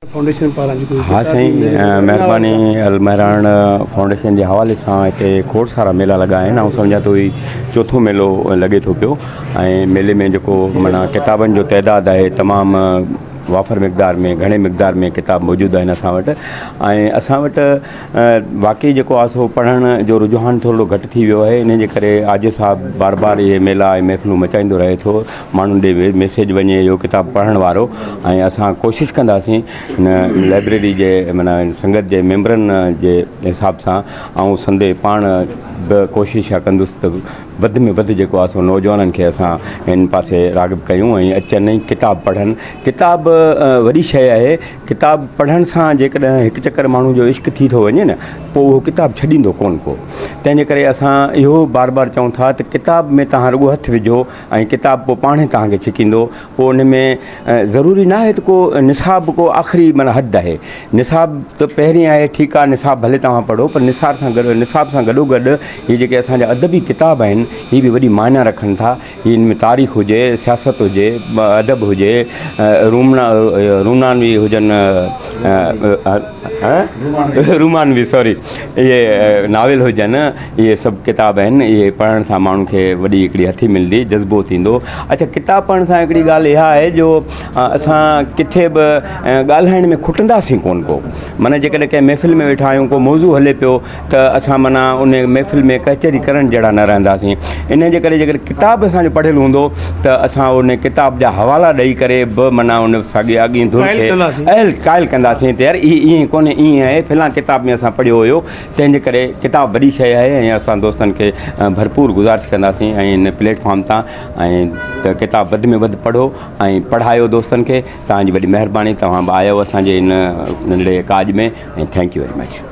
Foundation पारां हाँ साईं, महिरबानी अलमहरान फाउंडेशन के हवाले से हिते खोड़ सारा मेला लगा आहिनि ऐं सम्झा तो ही चौथो मेलो लगे तो पियो। ऐं मेले में जो माना किताबनि जो तइदाद है तमामु वाफर मक़दार में घणे मक़दार में किताब मौजूद आहिनि असां वटि। ऐं असां वटि वाक़ई जेको आहे सो पढ़ण जो रुझान थोरो घटि थी वियो आहे। इन जे करे आजिज़ साहब बार बार इहे मेला ऐं महफ़िलूं मचाईंदो रहे थो, माण्हुनि ॾे मैसेज वञे इहो किताब पढ़ण वारो। ऐं असां कोशिशि कंदासीं हिन लाइब्रेरी जे माना संगत जे मेंबरनि जे हिसाब सां ऐं संदे पाण बि कोशिशि इहा कंदुसि त वधि में वधि जेको आहे सो नौजवाननि खे असां हिन पासे राग़िब कयूं ऐं अचनि किताब पढ़नि। किताब वॾी शइ आहे। किताब पढ़ण सां जेकॾहिं हिकु चकर माण्हू जो इश्क थी थो वञे न, पोइ उहो किताब छॾींदो कोन को। तंहिंजे करे असां इहो बार बार चऊं था त किताब में तव्हां रुॻो हथु विझो ऐं किताब पोइ पाण ई तव्हांखे छिकींदो। पोइ उन में ज़रूरी न आहे त को निसाब को आख़िरी माना हदि आहे। निसाब त पहिरीं आहे, ठीकु आहे, निसाब भले तव्हां पढ़ो, पर निसाब सां गॾोगॾु हीअ जेके असांजा अदबी किताब आहिनि हीअ बि वॾी मायना रखनि था। हिन में तारीख़ हुजे, सियासत हुजे, अदब हुजे, रूमानवी हुजनि, रूमानवी सॉरी, इहे नावेल हुजनि, इहे सभु किताब आहिनि। इहे पढ़ण सां माण्हुनि खे वॾी हिकिड़ी हथी मिलंदी, जज़्बो थींदो। अच्छा, किताब पढ़ण सां हिकिड़ी ॻाल्हि इहा आहे जो असां किथे बि ॻाल्हाइण में खुटंदासीं कोन को। माना जेकॾहिं कंहिं महफ़िल में वेठा आहियूं, को मौज़ू हले पियो त असां माना उन महफ़िल में कचहरी करण जहिड़ा न रहंदासीं। इन जे करे जेकॾहिं किताब असांजो पढ़ियलु हूंदो त असां उन किताब जा हवाला ॾेई करे बि माना उन साॻी अॻी धुन खे क़ाइल कंदासीं त यार ईअं कोन्हे, ईअं आहे, फिलहां किताब में असां पढ़ियो हुयो। तंहिंजे करे किताब वॾी शइ आहे ऐं असां दोस्तनि खे भरपूर गुज़ारिश कंदासीं ऐं इन प्लेटफॉर्म तां ऐं त किताब वधि में वधि पढ़ो ऐं पढ़ायो दोस्तनि खे। तव्हांजी वॾी महिरबानी, तव्हां बि आयो असांजे इन नंढड़े काज में, ऐं थैंक यू वेरी मच।